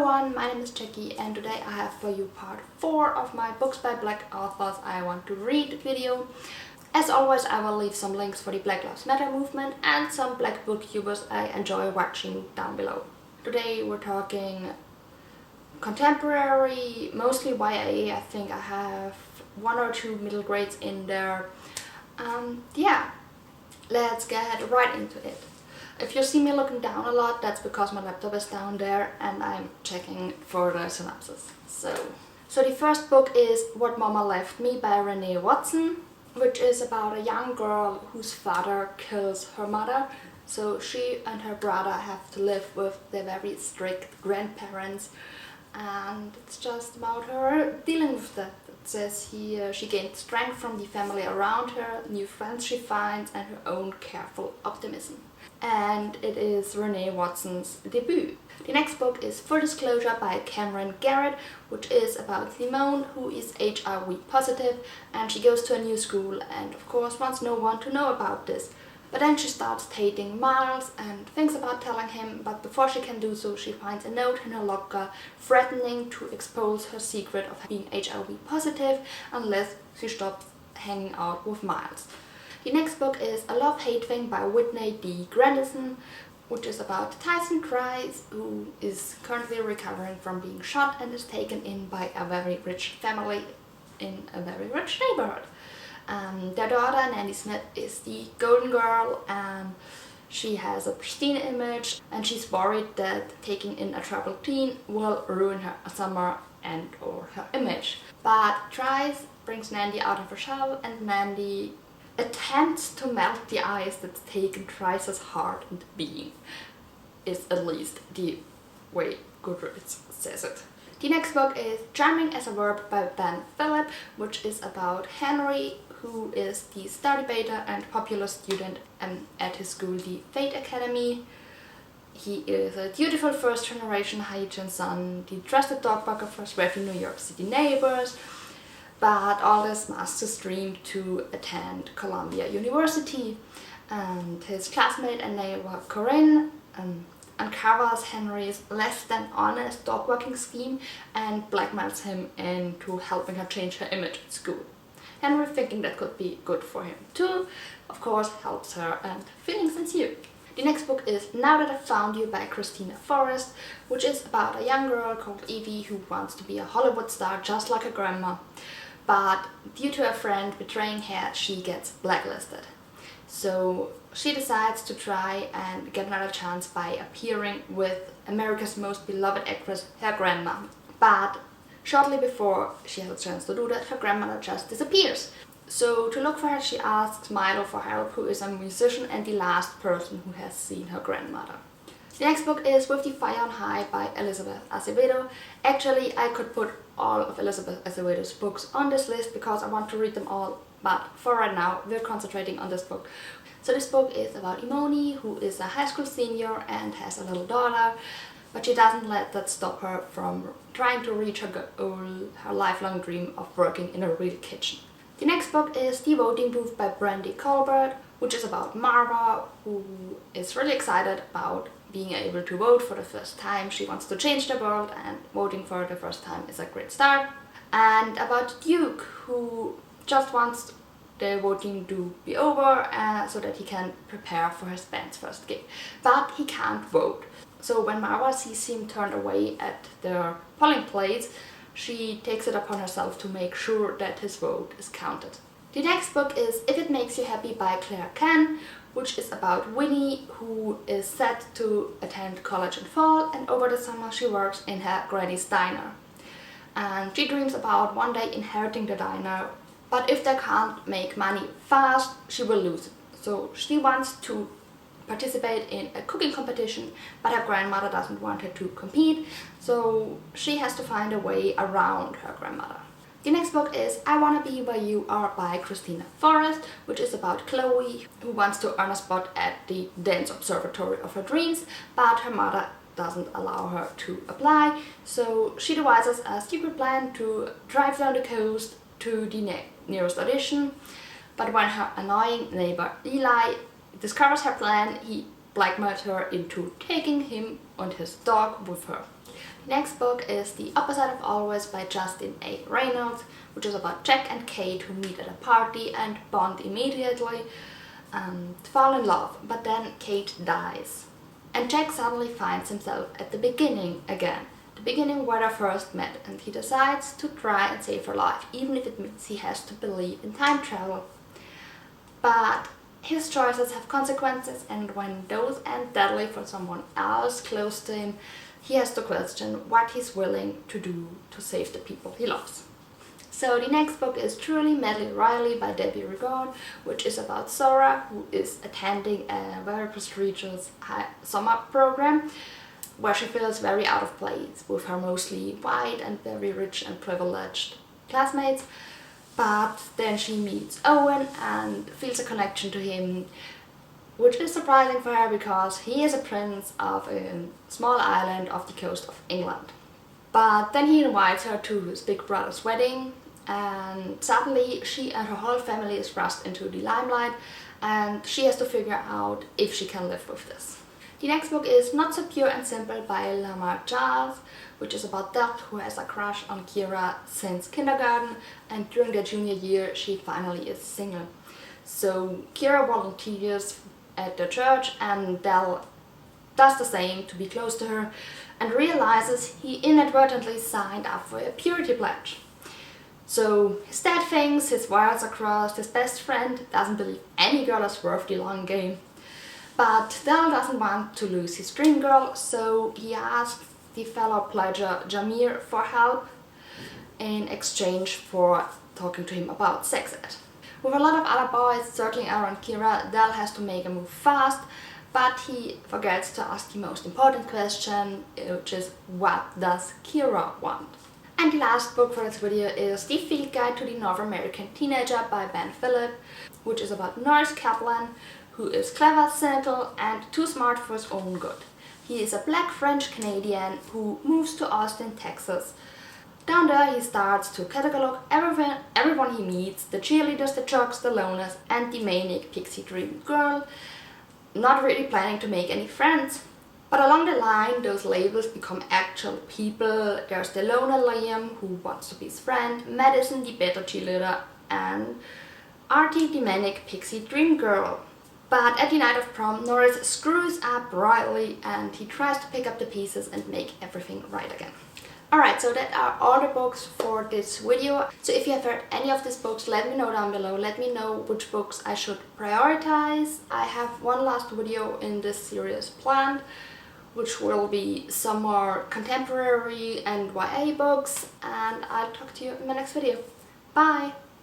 everyone, my name is Jackie and today I have for you part 4 of my Books by Black Authors I Want to Read video. As always, I will leave some links for the Black Lives Matter movement and some black booktubers I enjoy watching down below. Today we're talking contemporary, mostly YA. I think I have 1 or 2 middle grades in there. Yeah, let's get right into it. If you see me looking down a lot, that's because my laptop is down there and I'm checking for the synopsis. So the first book is What Mama Left Me by Renee Watson, which is about a young girl whose father kills her mother. So she and her brother have to live with their very strict grandparents, and it's just about her dealing with that. It says here she gained strength from the family around her, new friends she finds, and her own careful optimism. And it is Renee Watson's debut. The next book is Full Disclosure by Cameron Garrett, which is about Simone, who is HIV positive, and she goes to a new school and of course wants no one to know about this. But then she starts dating Miles and thinks about telling him, but before she can do so she finds a note in her locker threatening to expose her secret of being HIV positive unless she stops hanging out with Miles. The next book is A Love-Hate Thing by Whitney D. Grandison, which is about Tyson Price, who is currently recovering from being shot and is taken in by a very rich family in a very rich neighborhood. Their daughter, Nanny Smith, is the golden girl, and she has a pristine image, and she's worried that taking in a troubled teen will ruin her summer and or her image. But Trice brings Nandy out of her shell, and Nandy attempts to melt the ice that's taken Trice's heart and being, is at least the way Goodreads says it. The next book is Charming as a Verb by Ben Phillip, which is about Henry, who is the star debater and popular student at his school, the Fate Academy. He is a dutiful first-generation Haitian son, the trusted dog walker for wealthy New York City neighbors, but all this must his dream to attend Columbia University. And his classmate and neighbor Corinne uncovers Henry's less than honest dog walking scheme and blackmails him into helping her change her image at school. Henry, thinking that could be good for him too, of course helps her and feelings ensue. The next book is Now That I've Found You by Christina Forrest, which is about a young girl called Evie who wants to be a Hollywood star just like her grandma. But due to a friend betraying her, she gets blacklisted. So she decides to try and get another chance by appearing with America's most beloved actress, her grandma. But shortly before she has a chance to do that, her grandmother just disappears. So to look for her, she asks Milo for help, who is a musician and the last person who has seen her grandmother. The next book is With the Fire on High by Elizabeth Acevedo. Actually, I could put all of Elizabeth Acevedo's books on this list because I want to read them all, but for right now we're concentrating on this book. So this book is about Imoni, who is a high school senior and has a little daughter, but she doesn't let that stop her from trying to reach her goal, her lifelong dream of working in a real kitchen. The next book is The Voting Booth by Brandy Colbert, which is about Marva, who is really excited about being able to vote for the first time. She wants to change the world and voting for the first time is a great start. And about Duke, who just wants the voting to be over so that he can prepare for his band's first gig. But he can't vote. So when Marva sees him turned away at the polling place, she takes it upon herself to make sure that his vote is counted. The next book is If It Makes You Happy by Claire Can, which is about Winnie, who is set to attend college in fall, and over the summer she works in her granny's diner. And she dreams about one day inheriting the diner, but if they can't make money fast, she will lose it. So she wants to participate in a cooking competition, but her grandmother doesn't want her to compete, so she has to find a way around her grandmother. The next book is I Wanna Be Where You Are by Christina Forrest, which is about Chloe, who wants to earn a spot at the dance observatory of her dreams, but her mother doesn't allow her to apply, so she devises a secret plan to drive down the coast to the nearest audition. But when her annoying neighbor Eli discovers her plan, he blackmails her into taking him and his dog with her. Next book is The Opposite of Always by Justin A. Reynolds, which is about Jack and Kate who meet at a party and bond immediately and fall in love, but then Kate dies. And Jack suddenly finds himself at the beginning again, the beginning where they first met, and he decides to try and save her life, even if it means he has to believe in time travel. But his choices have consequences, and when those end badly for someone else close to him, he has to question what he's willing to do to save the people he loves. So the next book is Truly Medley Riley by Debbie Rigaud, which is about Sora, who is attending a very prestigious summer program where she feels very out of place with her mostly white and very rich and privileged classmates. But then she meets Owen and feels a connection to him, which is surprising for her because he is a prince of a small island off the coast of England. But then he invites her to his big brother's wedding, and suddenly she and her whole family is thrust into the limelight, and she has to figure out if she can live with this. The next book is Not So Pure and Simple by Lamar Giles, which is about Dot, who has a crush on Kira since kindergarten, and during their junior year she finally is single. So Kira volunteers at the church and Dell does the same to be close to her and realizes he inadvertently signed up for a purity pledge. So his dad thinks his wires are crossed, his best friend doesn't believe any girl is worth the long game. But Dell doesn't want to lose his dream girl, so he asks the fellow pledger Jameer for help in exchange for talking to him about sex ed. With a lot of other boys circling around Kira, Dell has to make a move fast, but he forgets to ask the most important question, which is what does Kira want? And the last book for this video is The Field Guide to the North American Teenager by Ben Phillip, which is about Norris Kaplan, who is clever, cynical, and too smart for his own good. He is a black French-Canadian who moves to Austin, Texas. Down there he starts to catalog everyone he meets, the cheerleaders, the jocks, the loners, and the manic pixie dream girl, not really planning to make any friends. But along the line, those labels become actual people. There's the loner Liam, who wants to be his friend, Madison, the better cheerleader, and Artie, the manic pixie dream girl. But at the night of prom, Norris screws up royally and he tries to pick up the pieces and make everything right again. Alright, so that are all the books for this video. So if you have read any of these books, let me know down below. Let me know which books I should prioritize. I have one last video in this series planned, which will be some more contemporary and YA books, and I'll talk to you in my next video. Bye!